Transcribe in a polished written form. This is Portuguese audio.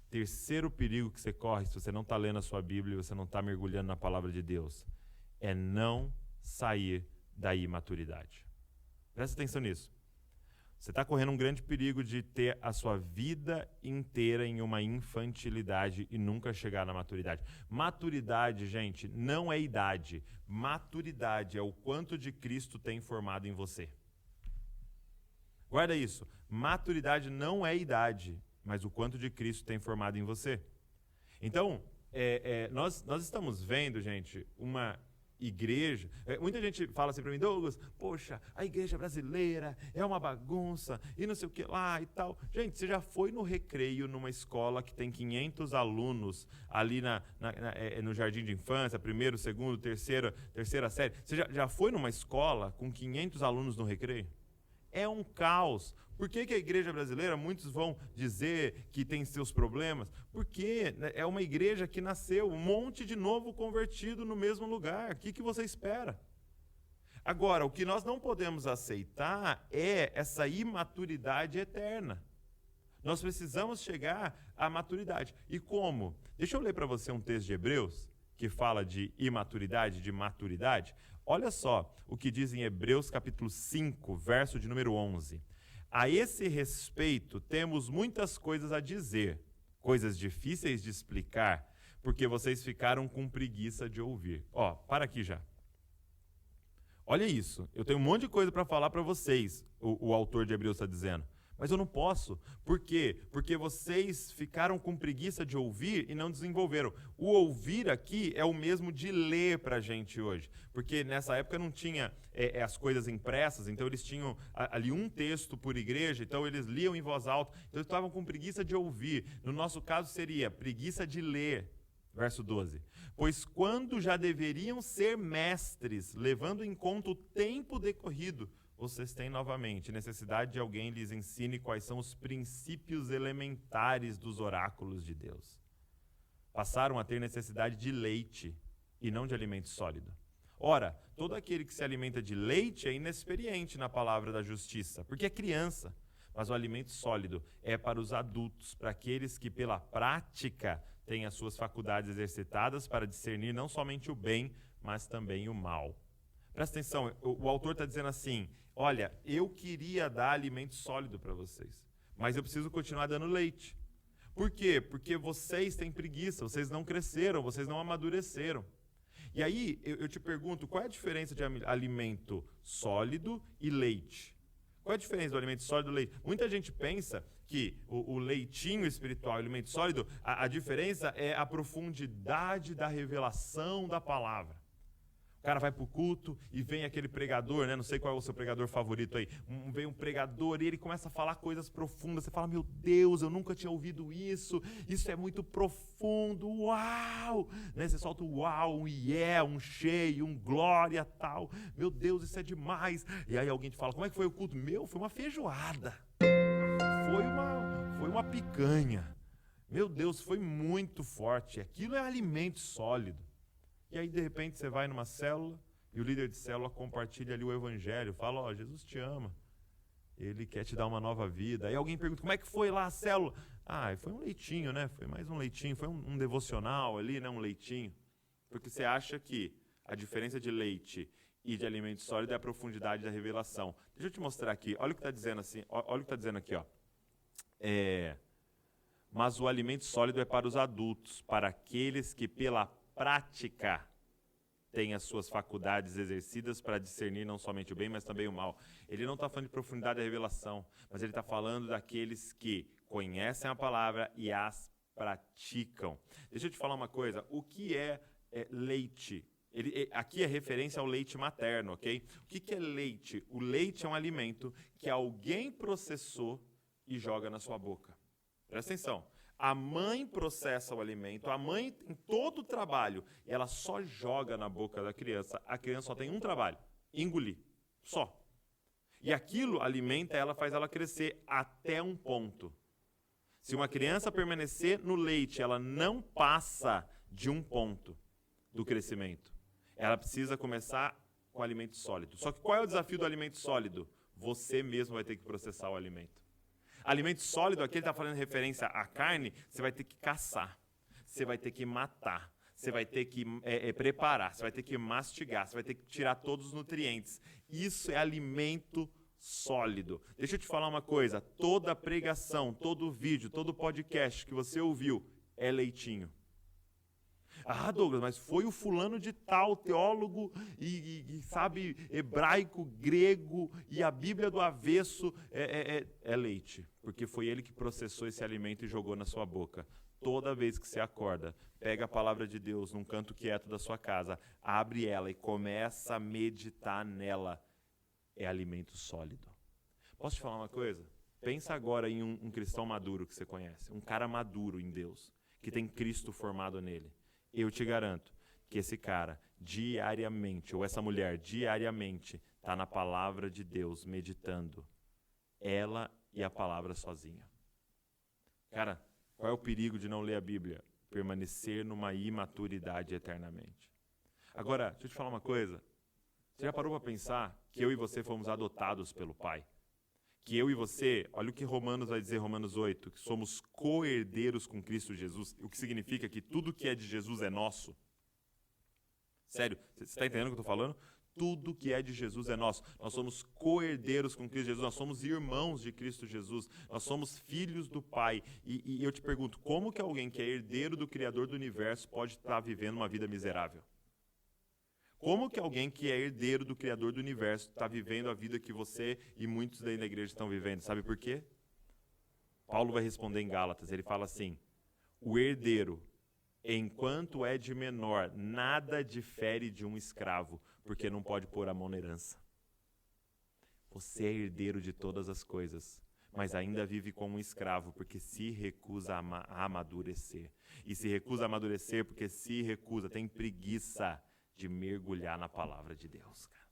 Terceiro perigo que você corre se você não está lendo a sua Bíblia e você não está mergulhando na palavra de Deus é não sair da imaturidade. Presta atenção nisso. Você está correndo um grande perigo de ter a sua vida inteira em uma infantilidade e nunca chegar na maturidade. Maturidade, gente, não é idade. Maturidade é o quanto de Cristo tem formado em você. Guarda isso. Maturidade não é idade, mas o quanto de Cristo tem formado em você. Então, nós estamos vendo, gente, uma igreja. Muita gente fala assim para mim, Douglas, poxa, a igreja brasileira é uma bagunça e não sei o que lá e tal. Gente, você já foi no recreio numa escola que tem 500 alunos ali no jardim de infância, primeiro, segundo, terceira série? Você já foi numa escola com 500 alunos no recreio? É um caos. Por que a igreja brasileira, muitos vão dizer que tem seus problemas? Porque é uma igreja que nasceu, um monte de novo convertido no mesmo lugar. O que você espera? Agora, o que nós não podemos aceitar é essa imaturidade eterna. Nós precisamos chegar à maturidade. E como? Deixa eu ler para você um texto de Hebreus, que fala de imaturidade, de maturidade. Olha só o que diz em Hebreus capítulo 5, verso de número 11. A esse respeito temos muitas coisas a dizer, coisas difíceis de explicar, porque vocês ficaram com preguiça de ouvir. Ó, para aqui já. Olha isso, eu tenho um monte de coisa para falar para vocês, o autor de Hebreus está dizendo. Mas eu não posso. Por quê? Porque vocês ficaram com preguiça de ouvir e não desenvolveram. O ouvir aqui é o mesmo de ler para a gente hoje. Porque nessa época não tinha as coisas impressas, então eles tinham ali um texto por igreja, então eles liam em voz alta, então eles estavam com preguiça de ouvir. No nosso caso seria preguiça de ler. Verso 12. Pois quando já deveriam ser mestres, levando em conta o tempo decorrido, vocês têm novamente necessidade de alguém lhes ensine quais são os princípios elementares dos oráculos de Deus. Passaram a ter necessidade de leite e não de alimento sólido. Ora, todo aquele que se alimenta de leite é inexperiente na palavra da justiça, porque é criança. Mas o alimento sólido é para os adultos, para aqueles que pela prática têm as suas faculdades exercitadas para discernir não somente o bem, mas também o mal. Presta atenção, o autor está dizendo assim, olha, eu queria dar alimento sólido para vocês, mas eu preciso continuar dando leite. Por quê? Porque vocês têm preguiça, vocês não cresceram, vocês não amadureceram. E aí, eu te pergunto, qual é a diferença de alimento sólido e leite? Qual é a diferença do alimento sólido e do leite? Muita gente pensa que o leitinho espiritual e o alimento sólido, a diferença é a profundidade da revelação da palavra. O cara vai para o culto e vem aquele pregador, né? Não sei qual é o seu pregador favorito aí. Vem um pregador e ele começa a falar coisas profundas. Você fala, meu Deus, eu nunca tinha ouvido isso. Isso é muito profundo. Uau! Né? Você solta um uau, um yeah, um cheio, um glória, tal. Meu Deus, isso é demais. E aí alguém te fala, como é que foi o culto? Meu, foi uma feijoada. Foi uma picanha. Meu Deus, foi muito forte. Aquilo é alimento sólido. E aí, de repente, você vai numa célula e o líder de célula compartilha ali o evangelho, fala, ó, Jesus te ama, ele quer te dar uma nova vida. Aí alguém pergunta, como é que foi lá a célula? Ah, foi um leitinho, né? Foi mais um leitinho, foi um devocional ali, né? Um leitinho. Porque você acha que a diferença de leite e de alimento sólido é a profundidade da revelação. Deixa eu te mostrar aqui, olha o que está dizendo assim, olha o que está dizendo aqui, ó. Mas o alimento sólido é para os adultos, para aqueles que pela prática tem as suas faculdades exercidas para discernir não somente o bem, mas também o mal. Ele não está falando de profundidade da revelação, mas ele está falando daqueles que conhecem a palavra e as praticam. Deixa eu te falar uma coisa, o que é leite? Aqui é referência ao leite materno, ok? O que é leite? O leite é um alimento que alguém processou e joga na sua boca. Presta atenção. A mãe processa o alimento, a mãe tem todo o trabalho e ela só joga na boca da criança. A criança só tem um trabalho, engolir, só. E aquilo alimenta ela, faz ela crescer até um ponto. Se uma criança permanecer no leite, ela não passa de um ponto do crescimento. Ela precisa começar com alimento sólido. Só que qual é o desafio do alimento sólido? Você mesmo vai ter que processar o alimento. Alimento sólido, aqui ele está falando referência à carne, você vai ter que caçar, você vai ter que matar, você vai ter que preparar, você vai ter que mastigar, você vai ter que tirar todos os nutrientes. Isso é alimento sólido. Deixa eu te falar uma coisa, toda pregação, todo vídeo, todo podcast que você ouviu é leitinho. Ah, Douglas, mas foi o fulano de tal, teólogo e sabe, hebraico, grego e a Bíblia do avesso é leite, porque foi ele que processou esse alimento e jogou na sua boca. Toda vez que você acorda, pega a palavra de Deus num canto quieto da sua casa, abre ela e começa a meditar nela. É alimento sólido. Posso te falar uma coisa? Pensa agora em um cristão maduro que você conhece, um cara maduro em Deus, que tem Cristo formado nele. Eu te garanto que esse cara diariamente, ou essa mulher diariamente, está na palavra de Deus, meditando. Ela e a palavra sozinha. Cara, qual é o perigo de não ler a Bíblia? Permanecer numa imaturidade eternamente. Agora, deixa eu te falar uma coisa. Você já parou para pensar que eu e você fomos adotados pelo Pai? Que eu e você, olha o que Romanos vai dizer, Romanos 8, que somos co-herdeiros com Cristo Jesus, o que significa que tudo que é de Jesus é nosso. Sério, você está entendendo o que eu estou falando? Tudo que é de Jesus é nosso. Nós somos co-herdeiros com Cristo Jesus, nós somos irmãos de Cristo Jesus, nós somos filhos do Pai. E eu te pergunto, como que alguém que é herdeiro do Criador do Universo pode estar vivendo uma vida miserável? Como que alguém que é herdeiro do Criador do Universo está vivendo a vida que você e muitos daí na igreja estão vivendo? Sabe por quê? Paulo vai responder em Gálatas, ele fala assim, o herdeiro, enquanto é de menor, nada difere de um escravo, porque não pode pôr a mão na herança. Você é herdeiro de todas as coisas, mas ainda vive como um escravo, porque se recusa a amadurecer. E se recusa a amadurecer porque se recusa, tem preguiça de mergulhar na palavra de Deus, cara.